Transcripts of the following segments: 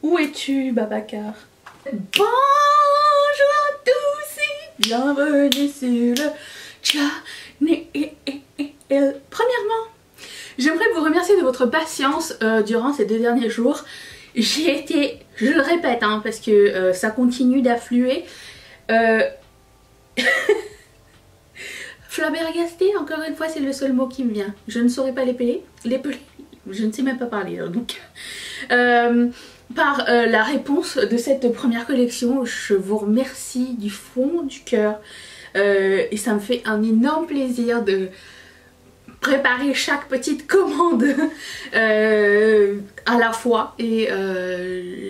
Où es-tu, Babacar? Bonjour à tous et bienvenue sur le channel. Premièrement, j'aimerais vous remercier de votre patience durant ces 2 derniers jours. J'ai été, je le répète, hein, parce que ça continue d'affluer. Flabbergasté, encore une fois, c'est le seul mot qui me vient. Je ne saurais pas l'épeler. Je ne sais même pas parler. Donc, par la réponse de cette première collection, je vous remercie du fond du cœur. Et ça me fait un énorme plaisir de préparer chaque petite commande à la fois. Et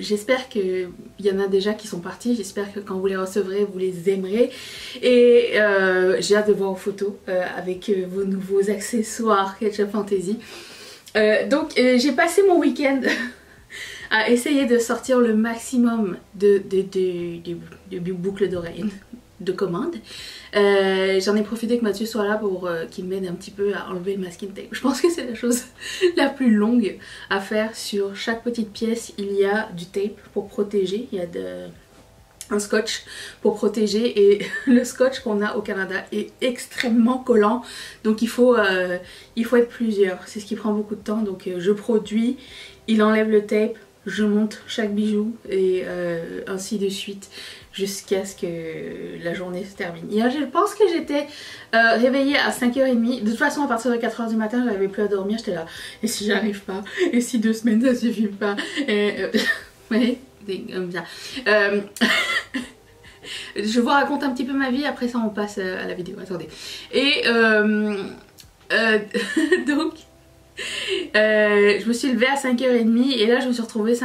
j'espère qu'il y en a déjà qui sont partis. J'espère que quand vous les recevrez, vous les aimerez. Et j'ai hâte de voir vos photos avec vos nouveaux accessoires Ketchup Fantasy. Donc j'ai passé mon week-end à essayer de sortir le maximum de boucles d'oreilles de commandes. J'en ai profité que Mathieu soit là pour qu'il m'aide un petit peu à enlever le masking tape. Je pense que c'est la chose la plus longue à faire. Sur chaque petite pièce, il y a du tape pour protéger. Il y a un scotch pour protéger et le scotch qu'on a au Canada est extrêmement collant, donc il faut être plusieurs. C'est ce qui prend beaucoup de temps. Donc je produis, il enlève le tape, je monte chaque bijou et ainsi de suite jusqu'à ce que la journée se termine. Hier, je pense que j'étais réveillée à 5h30. De toute façon, à partir de 4h du matin, j'avais plus à dormir. J'étais là, et si j'arrive pas? Et si 2 semaines ça suffit pas? Et oui, comme ça. Je vous raconte un petit peu ma vie, après ça on passe à la vidéo. Attendez. Et donc je me suis levée à 5h30 et là je me suis retrouvée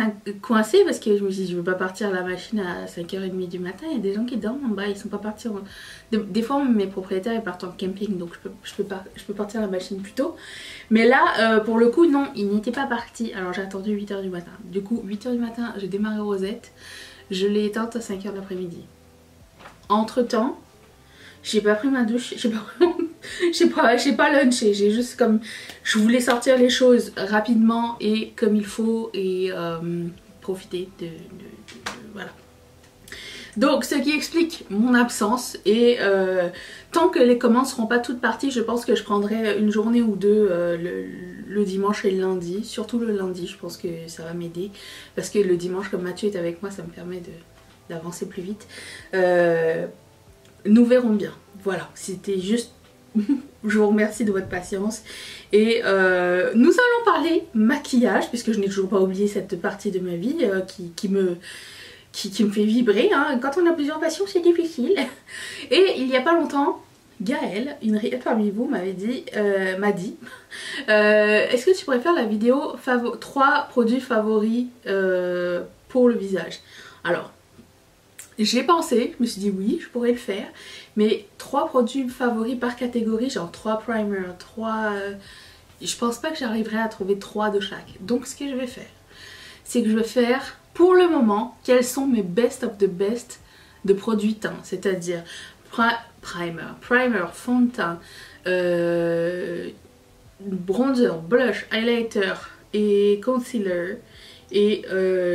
coincée parce que je me suis dit je veux pas partir à la machine à 5h30 du matin. Il y a des gens qui dorment en bas, ils sont pas partis des fois mes propriétaires ils partent en camping, donc je peux partir à la machine plus tôt. Mais là pour le coup non, ils n'étaient pas partis. Alors j'ai attendu 8h du matin. Du coup 8h du matin j'ai démarré Rosette. Je l'ai éteinte à 5h de l'après-midi. Entre temps, j'ai pas pris ma douche, j'ai pas lunché, j'ai juste comme, je voulais sortir les choses rapidement et comme il faut et profiter de voilà. Donc ce qui explique mon absence et tant que les commandes seront pas toutes parties, je pense que je prendrai une journée ou deux le dimanche et le lundi, surtout le lundi. Je pense que ça va m'aider parce que le dimanche comme Mathieu est avec moi, ça me permet d'avancer plus vite. Nous verrons bien. Voilà, c'était juste... Je vous remercie de votre patience. Et nous allons parler maquillage, puisque je n'ai toujours pas oublié cette partie de ma vie qui me fait vibrer. Hein. Quand on a plusieurs passions, c'est difficile. Et il n'y a pas longtemps, Gaëlle, une réelle parmi vous, m'a dit est-ce que tu pourrais faire la vidéo 3 produits favoris pour le visage? Alors, j'ai pensé, je me suis dit oui, je pourrais le faire, mais 3 produits favoris par catégorie, genre 3 primers, 3... je pense pas que j'arriverai à trouver 3 de chaque. Donc ce que je vais faire, c'est que je vais faire pour le moment quels sont mes best of the best de produits teint, c'est-à-dire primer, fond de teint, bronzer, blush, highlighter et concealer. Et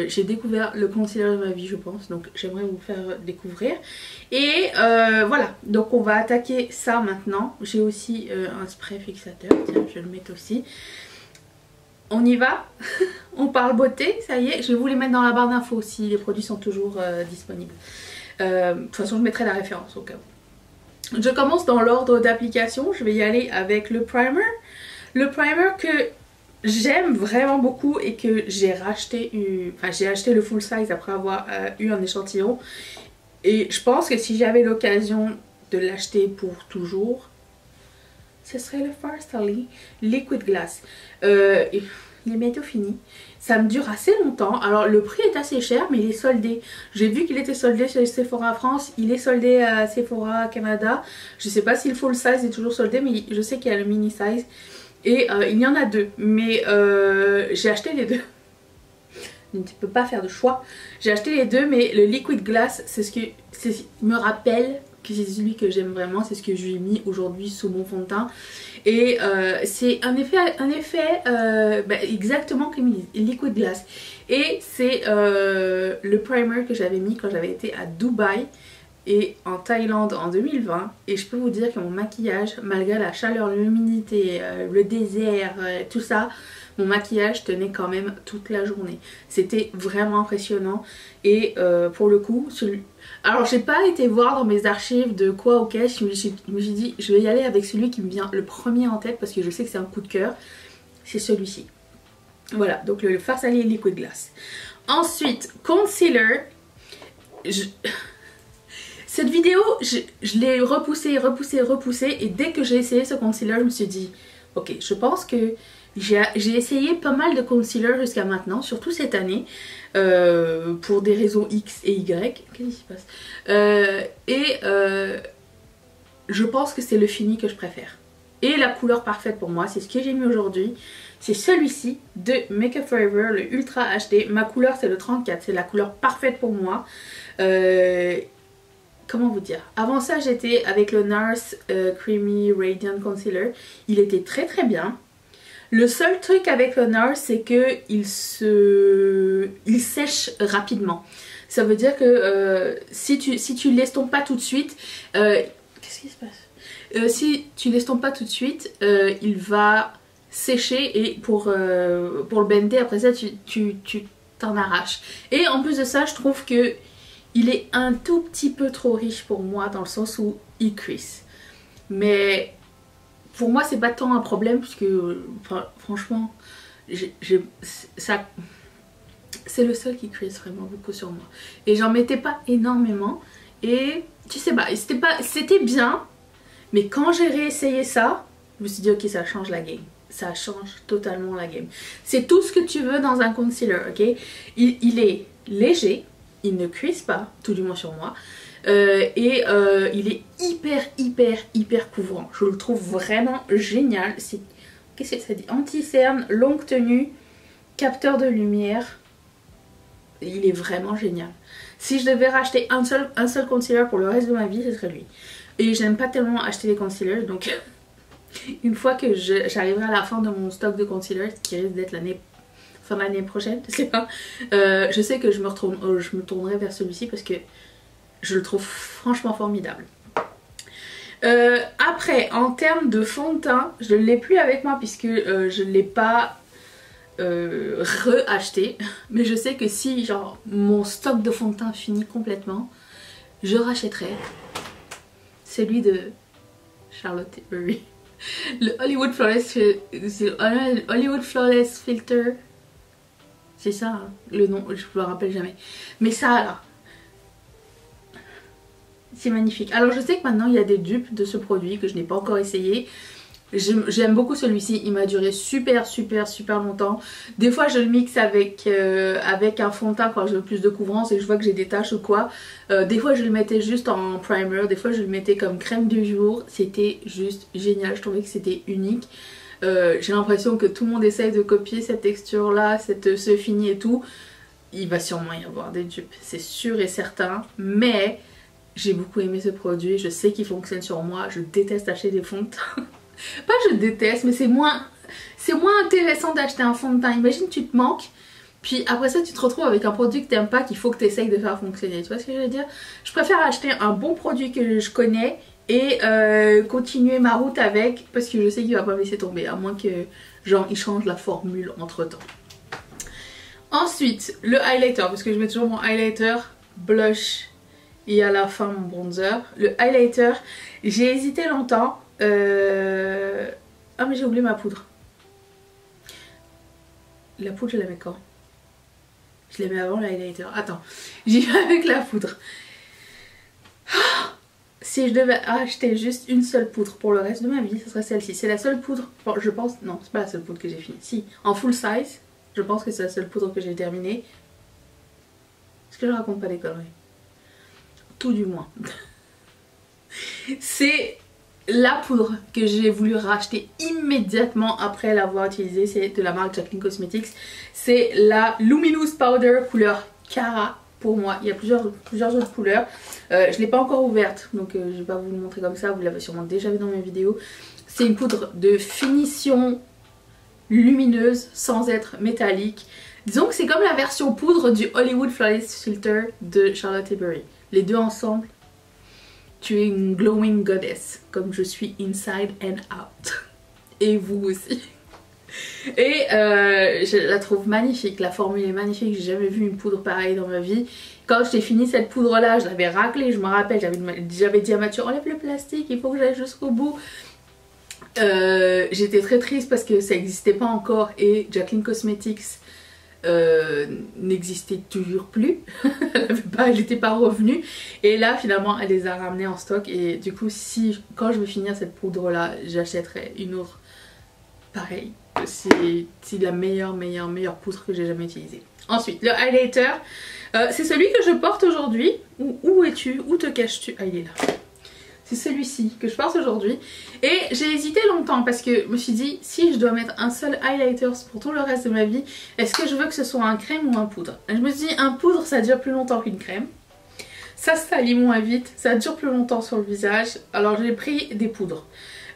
j'ai découvert le concealer de ma vie je pense, donc j'aimerais vous faire découvrir. Et voilà, donc on va attaquer ça maintenant. J'ai aussi un spray fixateur, tiens je vais le mettre aussi. On y va. On parle beauté, ça y est, je vais vous les mettre dans la barre d'infos si les produits sont toujours disponibles. De toute façon je mettrai la référence au cas où. Je commence dans l'ordre d'application, je vais y aller avec le primer. Le primer que j'aime vraiment beaucoup et que j'ai racheté, j'ai acheté le full size après avoir eu un échantillon. Et je pense que si j'avais l'occasion de l'acheter pour toujours, ce serait le Farsali Liquid Glass. Il est bientôt fini. Ça me dure assez longtemps. Alors le prix est assez cher mais il est soldé. J'ai vu qu'il était soldé chez Sephora France. Il est soldé à Sephora Canada. Je sais pas si le full size est toujours soldé mais je sais qu'il y a le mini size. Et il y en a 2, mais j'ai acheté les 2. Je ne peux pas faire de choix. J'ai acheté les 2, mais le Liquid Glass, c'est ce qui me rappelle que c'est celui que j'aime vraiment, c'est ce que je lui ai mis aujourd'hui sous mon fond de teint. Et c'est un effet exactement comme Liquid Glass. Et c'est le primer que j'avais mis quand j'avais été à Dubaï et en Thaïlande en 2020. Et je peux vous dire que mon maquillage, malgré la chaleur, l'humidité, le désert, tout ça, mon maquillage tenait quand même toute la journée. C'était vraiment impressionnant. Et pour le coup, alors j'ai pas été voir dans mes archives de quoi ok, je me suis dit je vais y aller avec celui qui me vient le premier en tête parce que je sais que c'est un coup de cœur. C'est celui-ci. Voilà, donc le Farce Allié Liquid Glass. Ensuite, concealer. Cette vidéo, je l'ai repoussée et dès que j'ai essayé ce concealer, je me suis dit ok, je pense que j'ai essayé pas mal de concealer jusqu'à maintenant, surtout cette année, pour des raisons X et Y. Qu'est-ce qui se passe? Je pense que c'est le fini que je préfère. Et la couleur parfaite pour moi, c'est ce que j'ai mis aujourd'hui. C'est celui-ci de Make Up For Ever, le Ultra HD. Ma couleur c'est le 34, c'est la couleur parfaite pour moi. Comment vous dire? Avant ça j'étais avec le NARS Creamy Radiant Concealer. Il était très très bien. Le seul truc avec le NARS c'est que il sèche rapidement. Ça veut dire que si tu l'estompes pas tout de suite, qu'est-ce qui se passe? Si tu l'estompes pas tout de suite, il va sécher et pour le bender après ça tu t'en arraches. Et en plus de ça je trouve que il est un tout petit peu trop riche pour moi dans le sens où il crease. Mais pour moi c'est pas tant un problème puisque franchement c'est le seul qui crease vraiment beaucoup sur moi. Et j'en mettais pas énormément et tu sais pas, c'était bien. Mais quand j'ai réessayé ça, je me suis dit ok ça change la game. Ça change totalement la game. C'est tout ce que tu veux dans un concealer, ok? Il est léger, il ne crease pas, tout du moins sur moi. Il est hyper couvrant. Je le trouve vraiment génial. Qu'est-ce que ça dit? Anti-cerne, longue tenue, capteur de lumière. Il est vraiment génial. Si je devais racheter un seul concealer pour le reste de ma vie, ce serait lui. Et j'aime pas tellement acheter des concealers, donc une fois que j'arriverai à la fin de mon stock de concealers, qui risque d'être fin de l'année prochaine, je sais pas, je sais que je me tournerai vers celui-ci parce que je le trouve franchement formidable. Après, en termes de fond de teint, je ne l'ai plus avec moi puisque je ne l'ai pas re-acheté. Mais je sais que si genre mon stock de fond de teint finit complètement, je rachèterai celui de Charlotte Tilbury. Le Hollywood Flawless Filter. C'est ça, hein, le nom, je me rappelle jamais. Mais ça alors, c'est magnifique. Alors je sais que maintenant il y a des dupes de ce produit que je n'ai pas encore essayé. J'aime beaucoup celui-ci, il m'a duré super longtemps. Des fois je le mixe avec un fond de teint quand je veux plus de couvrance et je vois que j'ai des taches ou quoi. Des fois je le mettais juste en primer, des fois je le mettais comme crème du jour. C'était juste génial, je trouvais que c'était unique. J'ai l'impression que tout le monde essaye de copier cette texture là, ce fini et tout. Il va sûrement y avoir des dupes, c'est sûr et certain. Mais j'ai beaucoup aimé ce produit, je sais qu'il fonctionne sur moi. Je déteste acheter des fonds de teint. Pas je déteste, mais c'est moins intéressant d'acheter un fond de teint. Imagine tu te manques, puis après ça tu te retrouves avec un produit que t'aimes pas, qu'il faut que tu essayes de faire fonctionner. Tu vois ce que je veux dire? Je préfère acheter un bon produit que je connais et continuer ma route avec, parce que je sais qu'il va pas me laisser tomber, à moins que genre il change la formule entre temps. Ensuite le highlighter, parce que je mets toujours mon highlighter, blush et à la fin mon bronzer. Le highlighter, j'ai hésité longtemps. Ah mais j'ai oublié ma poudre. La poudre je la mets quand? Je la mets avant l'highlighter. Attends, j'y vais avec la poudre. Si je devais acheter juste une seule poudre pour le reste de ma vie, ce serait celle-ci. C'est la seule poudre, je pense, non c'est pas la seule poudre que j'ai finie. Si, en full size, je pense que c'est la seule poudre que j'ai terminée. Est-ce que je raconte pas des conneries? Tout du moins. C'est la poudre que j'ai voulu racheter immédiatement après l'avoir utilisée. C'est de la marque Jaclyn Cosmetics. C'est la Luminous Powder couleur Cara pour moi. Il y a plusieurs autres couleurs. Je ne l'ai pas encore ouverte, donc je ne vais pas vous le montrer comme ça, vous l'avez sûrement déjà vu dans mes vidéos. C'est une poudre de finition lumineuse sans être métallique. Disons que c'est comme la version poudre du Hollywood Flawless Filter de Charlotte Tilbury. Les deux ensemble, tu es une glowing goddess, comme je suis inside and out. Et vous aussi. Et je la trouve magnifique, la formule est magnifique, j'ai jamais vu une poudre pareille dans ma vie. Quand j'ai fini cette poudre là, je l'avais raclée, je me rappelle, j'avais dit à Mathieu enlève le plastique, il faut que j'aille jusqu'au bout. J'étais très triste parce que ça n'existait pas encore et Jaclyn Cosmetics n'existait toujours plus. Elle n'était pas revenue et là finalement elle les a ramenés en stock et du coup quand je vais finir cette poudre là, j'achèterai une autre pareille. C'est la meilleure poudre que j'ai jamais utilisée. Ensuite le highlighter, c'est celui que je porte aujourd'hui. Où es-tu? Où te caches-tu? Ah, il est là. C'est celui-ci que je porte aujourd'hui. Et j'ai hésité longtemps parce que je me suis dit, si je dois mettre un seul highlighter pour tout le reste de ma vie, est-ce que je veux que ce soit un crème ou un poudre? Et je me suis dit, un poudre ça dure plus longtemps qu'une crème. Ça se salit moins vite, ça dure plus longtemps sur le visage. Alors j'ai pris des poudres.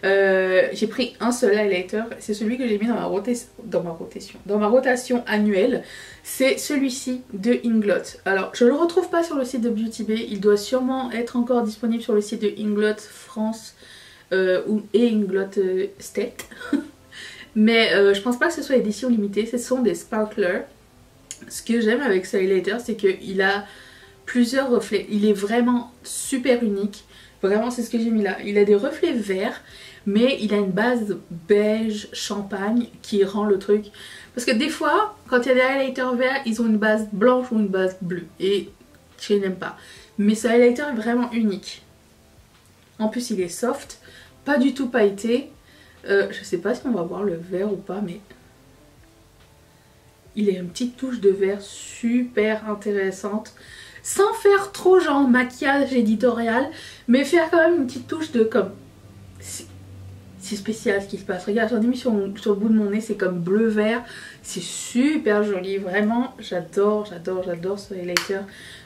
J'ai pris un seul highlighter, c'est celui que j'ai mis dans ma rotation annuelle. C'est celui-ci de Inglot. Alors je ne le retrouve pas sur le site de Beauty Bay, il doit sûrement être encore disponible sur le site de Inglot France et Inglot State. Mais je pense pas que ce soit édition limitée, ce sont des sparklers. Ce que j'aime avec ce highlighter, c'est qu'il a plusieurs reflets, il est vraiment super unique. Vraiment c'est ce que j'ai mis là, il a des reflets verts mais il a une base beige champagne qui rend le truc. Parce que des fois quand il y a des highlighters verts ils ont une base blanche ou une base bleue et je n'aime pas. Mais ce highlighter est vraiment unique. En plus il est soft, pas du tout pailleté. Je sais pas si on va voir le vert ou pas mais il a une petite touche de vert super intéressante. Sans faire trop genre maquillage éditorial, mais faire quand même une petite touche de comme... C'est spécial ce qui se passe. Regarde, j'en ai mis sur le bout de mon nez, c'est comme bleu-vert. C'est super joli, vraiment, j'adore ce highlighter.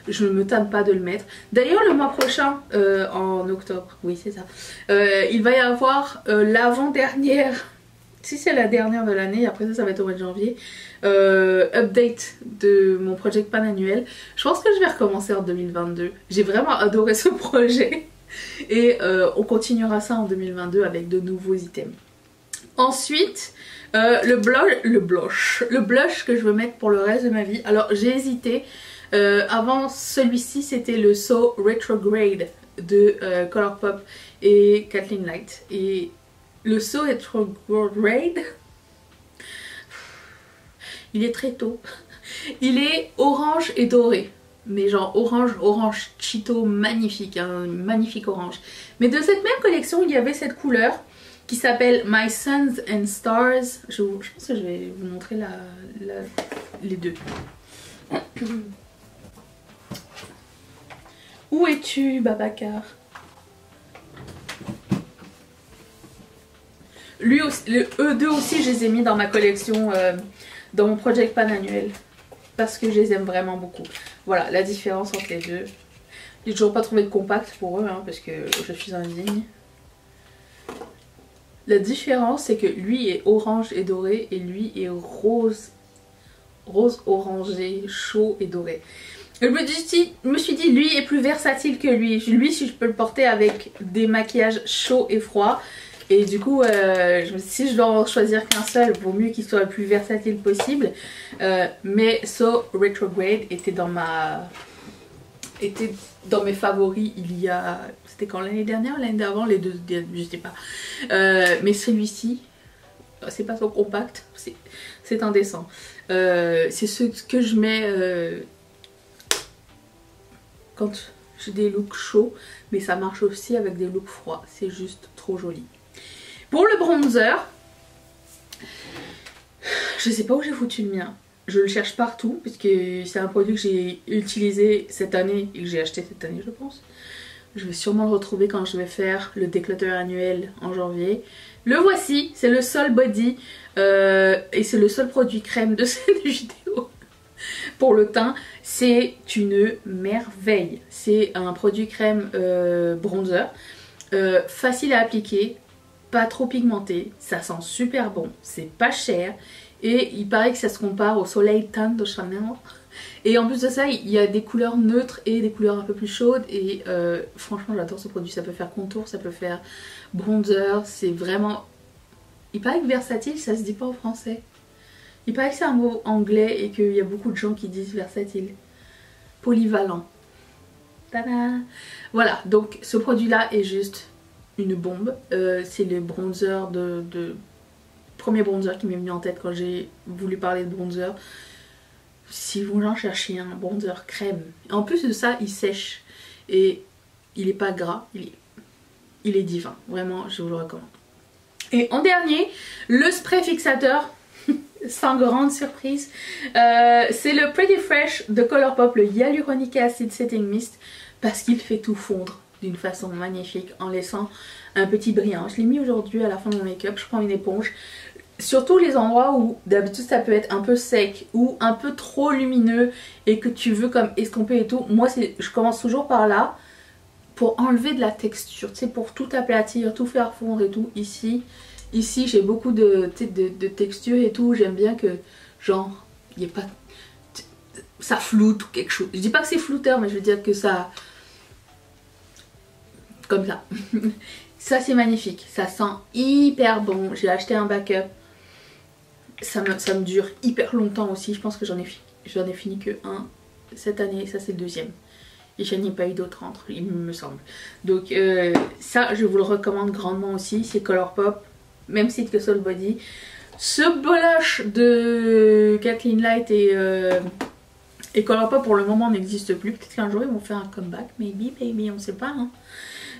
Je ne me tanne pas de le mettre. D'ailleurs, le mois prochain, en octobre, oui c'est ça, il va y avoir l'avant-dernière... Si c'est la dernière de l'année, après ça va être au mois de janvier, update de mon Project Pan annuel. Je pense que je vais recommencer en 2022. J'ai vraiment adoré ce projet. Et on continuera ça en 2022 avec de nouveaux items. Ensuite, le blush que je veux mettre pour le reste de ma vie. Alors j'ai hésité. Avant celui-ci c'était le So Retrograde de Colourpop et Kathleen Light. Et le So Retrograde, il est très tôt. Il est orange et doré. Mais genre orange Cheeto magnifique, un magnifique orange. Mais de cette même collection, il y avait cette couleur qui s'appelle My Suns and Stars. Je pense que je vais vous montrer les deux. Où es-tu, Babacar? Lui aussi, le E2 aussi, je les ai mis dans ma collection, dans mon Project Pan annuel. Parce que je les aime vraiment beaucoup. Voilà la différence entre les deux. J'ai toujours pas trouvé de compact pour eux, hein, parce que je suis indigne. La différence c'est que lui est orange et doré et lui est rose orangé, chaud et doré. Je me suis dit lui est plus versatile que lui. Lui si je peux le porter avec des maquillages chauds et froids. Et du coup, si je dois en choisir qu'un seul, vaut mieux qu'il soit le plus versatile possible. Mais So Retrograde était dans mes favoris il y a... C'était quand, l'année dernière ou l'année d'avant? Les deux, je sais pas. Mais celui-ci, c'est pas trop compact, c'est indécent. C'est ce que je mets quand j'ai des looks chauds. Mais ça marche aussi avec des looks froids. C'est juste trop joli. Pour le bronzer, je sais pas où j'ai foutu le mien. Je le cherche partout puisque c'est un produit que j'ai utilisé cette année et que j'ai acheté cette année je pense. Je vais sûrement le retrouver quand je vais faire le déclutter annuel en janvier. Le voici, c'est le Sol Body et c'est le seul produit crème de cette vidéo. pour le teint, c'est une merveille. C'est un produit crème bronzer, facile à appliquer, pas trop pigmenté, ça sent super bon, c'est pas cher et il paraît que ça se compare au Soleil Tan de Chanel. Et en plus de ça, il y a des couleurs neutres et des couleurs un peu plus chaudes et franchement j'adore ce produit, ça peut faire contour, ça peut faire bronzer, c'est vraiment... Il paraît que versatile, ça se dit pas en français. Il paraît que c'est un mot anglais et qu'il y a beaucoup de gens qui disent versatile. Polyvalent. Tada! Voilà, donc ce produit là est juste une bombe. C'est le bronzer premier bronzer qui m'est venu en tête quand j'ai voulu parler de bronzer. Si vous en cherchez un bronzer crème. En plus de ça, il sèche. Et il est pas gras. Il est divin. Vraiment, je vous le recommande. Et en dernier, le spray fixateur. Sans grande surprise. C'est le Pretty Fresh de Colourpop, le Hyaluronic Acid Setting Mist. Parce qu'il fait tout fondre d'une façon magnifique en laissant un petit brillant. Je l'ai mis aujourd'hui à la fin de mon make-up. Je prends une éponge. Surtout les endroits où d'habitude ça peut être un peu sec ou un peu trop lumineux et que tu veux comme estomper et tout. Moi je commence toujours par là pour enlever de la texture, tu sais, pour tout aplatir, tout faire fondre et tout. Ici j'ai beaucoup de texture et tout. J'aime bien que genre il n'y ait pas... ça floute ou quelque chose. Je dis pas que c'est flouteur mais je veux dire que ça... comme ça. Ça c'est magnifique, ça sent hyper bon. J'ai acheté un backup. Ça me dure hyper longtemps aussi. Je pense que j'en ai fini que un cette année. Ça c'est le deuxième. Et je n'ai pas eu d'autres entre, il me semble. Donc ça je vous le recommande grandement aussi. C'est Colourpop. Même site que Soul Body. Ce blush de Kathleen Light et Colourpop pour le moment n'existe plus. Peut-être qu'un jour ils vont faire un comeback. Maybe, baby, on sait pas. Hein.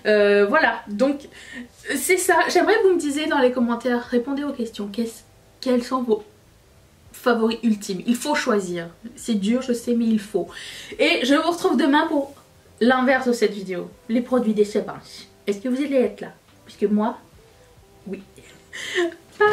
Voilà, donc c'est ça. J'aimerais que vous me disiez dans les commentaires, répondez aux questions. Quels sont vos favoris ultimes? Il faut choisir. C'est dur, je sais, mais il faut. Et je vous retrouve demain pour l'inverse de cette vidéo. Les produits décevants. Est-ce que vous allez être là? Puisque moi, oui. Bye.